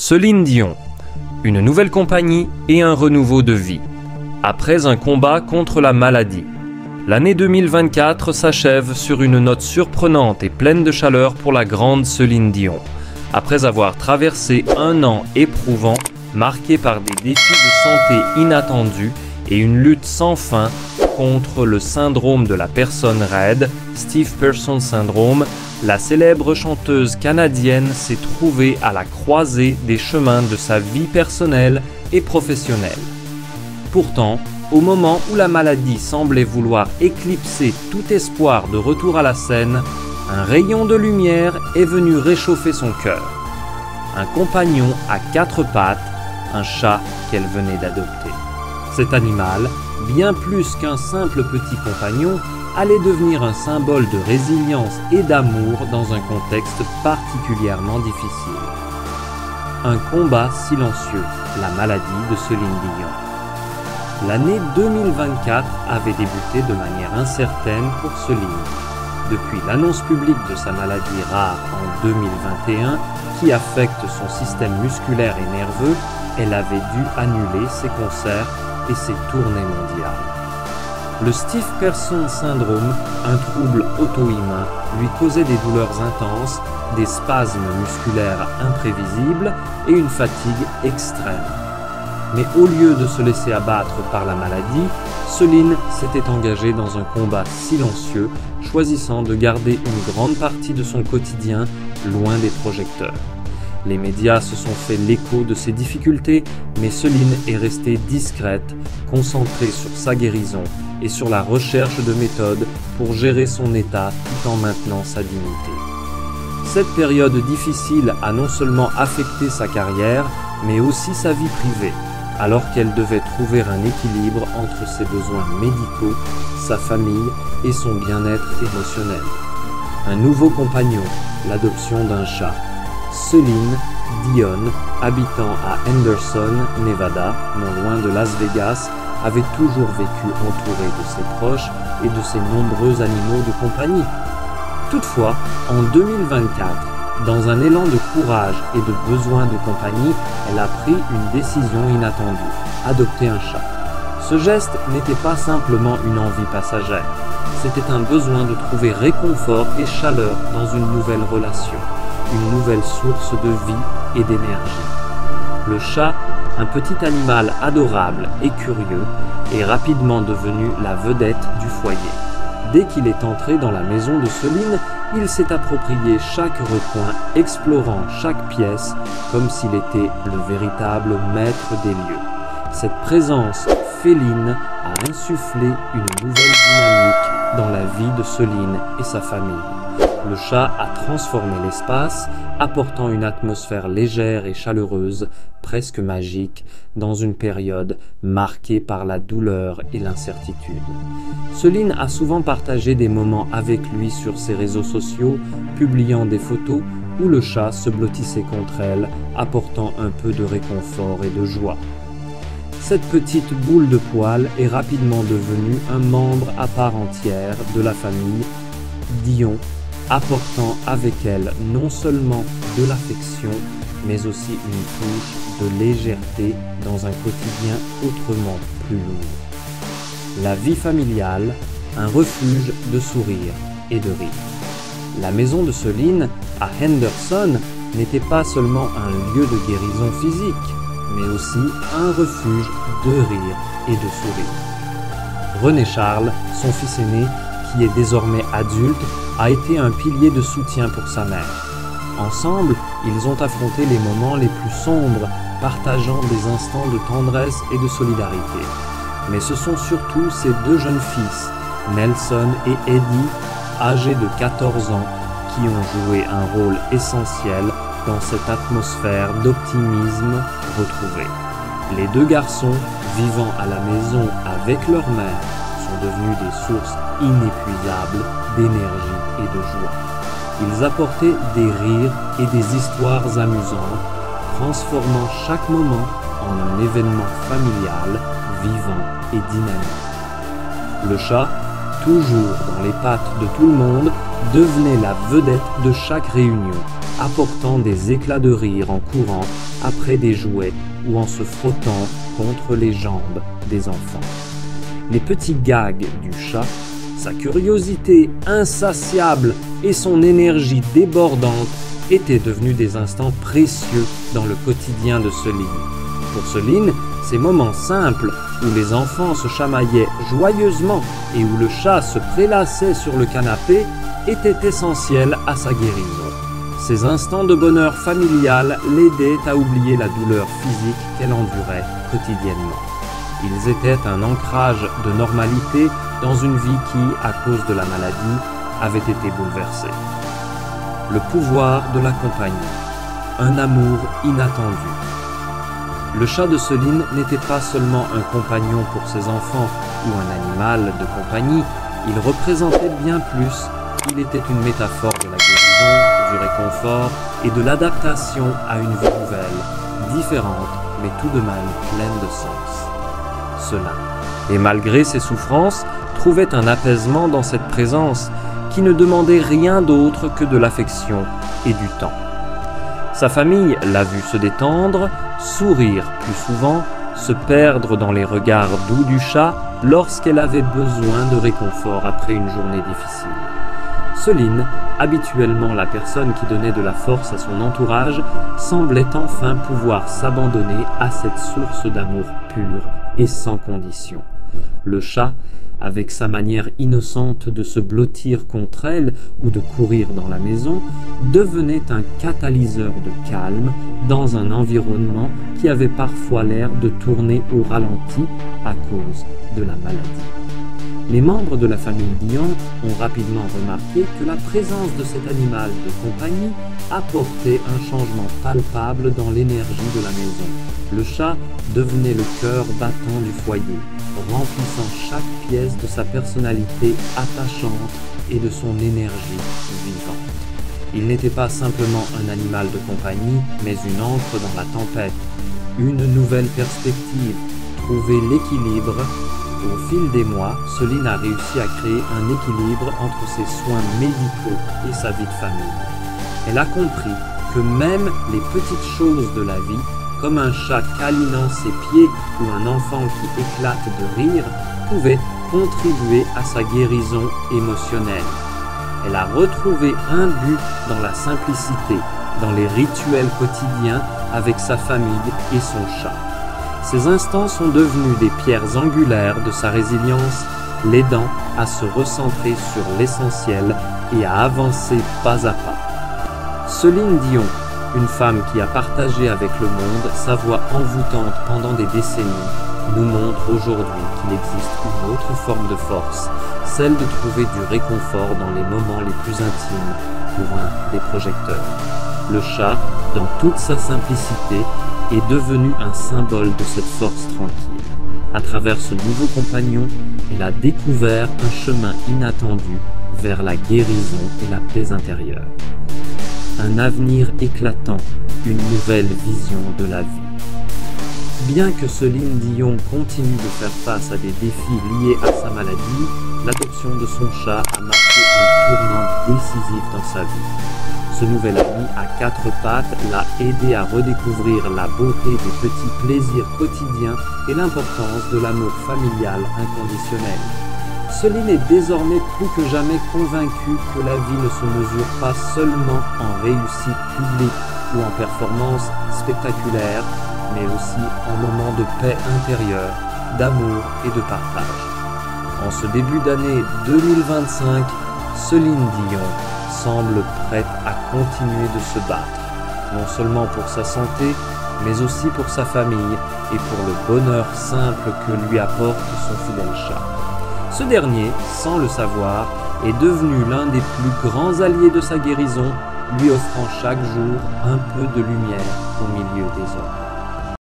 Céline Dion, une nouvelle compagnie et un renouveau de vie. Après un combat contre la maladie, l'année 2024 s'achève sur une note surprenante et pleine de chaleur pour la grande Céline Dion. Après avoir traversé un an éprouvant, marqué par des défis de santé inattendus et une lutte sans fin contre le syndrome de la personne raide, Stiff Person Syndrome, la célèbre chanteuse canadienne s'est trouvée à la croisée des chemins de sa vie personnelle et professionnelle. Pourtant, au moment où la maladie semblait vouloir éclipser tout espoir de retour à la scène, un rayon de lumière est venu réchauffer son cœur. Un compagnon à 4 pattes, un chat qu'elle venait d'adopter. Cet animal, bien plus qu'un simple petit compagnon, allait devenir un symbole de résilience et d'amour dans un contexte particulièrement difficile. Un combat silencieux, la maladie de Céline Dion. L'année 2024 avait débuté de manière incertaine pour Céline. Depuis l'annonce publique de sa maladie rare en 2021, qui affecte son système musculaire et nerveux, elle avait dû annuler ses concerts et ses tournées mondiales. Le Stiff Person Syndrome, un trouble auto-immun, lui causait des douleurs intenses, des spasmes musculaires imprévisibles et une fatigue extrême. Mais au lieu de se laisser abattre par la maladie, Céline s'était engagée dans un combat silencieux, choisissant de garder une grande partie de son quotidien loin des projecteurs. Les médias se sont fait l'écho de ses difficultés, mais Céline est restée discrète, concentrée sur sa guérison et sur la recherche de méthodes pour gérer son état tout en maintenant sa dignité. Cette période difficile a non seulement affecté sa carrière, mais aussi sa vie privée, alors qu'elle devait trouver un équilibre entre ses besoins médicaux, sa famille et son bien-être émotionnel. Un nouveau compagnon, l'adoption d'un chat. Céline Dion, habitant à Henderson, Nevada, non loin de Las Vegas, avait toujours vécu entourée de ses proches et de ses nombreux animaux de compagnie. Toutefois, en 2024, dans un élan de courage et de besoin de compagnie, elle a pris une décision inattendue, adopter un chat. Ce geste n'était pas simplement une envie passagère, c'était un besoin de trouver réconfort et chaleur dans une nouvelle relation, une nouvelle source de vie et d'énergie. Le chat, un petit animal adorable et curieux, est rapidement devenu la vedette du foyer. Dès qu'il est entré dans la maison de Céline, il s'est approprié chaque recoin, explorant chaque pièce comme s'il était le véritable maître des lieux. Cette présence féline a insufflé une nouvelle dynamique dans la vie de Céline et sa famille. Le chat a transformé l'espace, apportant une atmosphère légère et chaleureuse, presque magique, dans une période marquée par la douleur et l'incertitude. Céline a souvent partagé des moments avec lui sur ses réseaux sociaux, publiant des photos où le chat se blottissait contre elle, apportant un peu de réconfort et de joie. Cette petite boule de poils est rapidement devenue un membre à part entière de la famille Dion, apportant avec elle non seulement de l'affection, mais aussi une touche de légèreté dans un quotidien autrement plus lourd. La vie familiale, un refuge de sourires et de rire. La maison de Céline, à Henderson, n'était pas seulement un lieu de guérison physique, mais aussi un refuge de rire et de sourires. René Charles, son fils aîné, qui est désormais adulte, a été un pilier de soutien pour sa mère. Ensemble, ils ont affronté les moments les plus sombres, partageant des instants de tendresse et de solidarité. Mais ce sont surtout ces 2 jeunes fils, Nelson et Eddie, âgés de 14 ans, qui ont joué un rôle essentiel dans cette atmosphère d'optimisme retrouvé. Les 2 garçons, vivant à la maison avec leur mère, sont devenus des sources inépuisables d'énergie et de joie. Ils apportaient des rires et des histoires amusantes, transformant chaque moment en un événement familial, vivant et dynamique. Le chat, toujours dans les pattes de tout le monde, devenait la vedette de chaque réunion, apportant des éclats de rire en courant après des jouets ou en se frottant contre les jambes des enfants. Les petits gags du chat, sa curiosité insatiable et son énergie débordante étaient devenus des instants précieux dans le quotidien de Céline. Pour Céline, ces moments simples où les enfants se chamaillaient joyeusement et où le chat se prélassait sur le canapé étaient essentiels à sa guérison. Ces instants de bonheur familial l'aidaient à oublier la douleur physique qu'elle endurait quotidiennement. Ils étaient un ancrage de normalité dans une vie qui, à cause de la maladie, avait été bouleversée. Le pouvoir de la compagnie, un amour inattendu. Le chat de Céline n'était pas seulement un compagnon pour ses enfants ou un animal de compagnie, il représentait bien plus. Il était une métaphore de la guérison, du réconfort et de l'adaptation à une vie nouvelle, différente, mais tout de même pleine de sens. Cela, et malgré ses souffrances, trouvait un apaisement dans cette présence qui ne demandait rien d'autre que de l'affection et du temps. Sa famille l'a vu se détendre, sourire plus souvent, se perdre dans les regards doux du chat lorsqu'elle avait besoin de réconfort après une journée difficile. Céline, habituellement la personne qui donnait de la force à son entourage, semblait enfin pouvoir s'abandonner à cette source d'amour pur et sans condition. Le chat, avec sa manière innocente de se blottir contre elle ou de courir dans la maison, devenait un catalyseur de calme dans un environnement qui avait parfois l'air de tourner au ralenti à cause de la maladie. Les membres de la famille Dion ont rapidement remarqué que la présence de cet animal de compagnie apportait un changement palpable dans l'énergie de la maison. Le chat devenait le cœur battant du foyer, remplissant chaque pièce de sa personnalité attachante et de son énergie vivante. Il n'était pas simplement un animal de compagnie, mais une ancre dans la tempête, une nouvelle perspective, trouver l'équilibre. Au fil des mois, Céline a réussi à créer un équilibre entre ses soins médicaux et sa vie de famille. Elle a compris que même les petites choses de la vie, comme un chat câlinant ses pieds ou un enfant qui éclate de rire, pouvaient contribuer à sa guérison émotionnelle. Elle a retrouvé un but dans la simplicité, dans les rituels quotidiens avec sa famille et son chat. Ces instants sont devenus des pierres angulaires de sa résilience, l'aidant à se recentrer sur l'essentiel et à avancer pas à pas. Céline Dion, une femme qui a partagé avec le monde sa voix envoûtante pendant des décennies, nous montre aujourd'hui qu'il existe une autre forme de force, celle de trouver du réconfort dans les moments les plus intimes, loin des projecteurs. Le chat, dans toute sa simplicité, est devenu un symbole de cette force tranquille. À travers ce nouveau compagnon, elle a découvert un chemin inattendu vers la guérison et la paix intérieure. Un avenir éclatant, une nouvelle vision de la vie. Bien que Céline Dion continue de faire face à des défis liés à sa maladie, l'adoption de son chat a marqué un tournant décisif dans sa vie. Ce nouvel ami à quatre pattes l'a aidé à redécouvrir la beauté des petits plaisirs quotidiens et l'importance de l'amour familial inconditionnel. Céline est désormais plus que jamais convaincue que la vie ne se mesure pas seulement en réussite publique ou en performances spectaculaires, mais aussi en moments de paix intérieure, d'amour et de partage. En ce début d'année 2025, Céline Dion semble prête à continuer de se battre, non seulement pour sa santé, mais aussi pour sa famille et pour le bonheur simple que lui apporte son fidèle chat. Ce dernier, sans le savoir, est devenu l'un des plus grands alliés de sa guérison, lui offrant chaque jour un peu de lumière au milieu des ombres.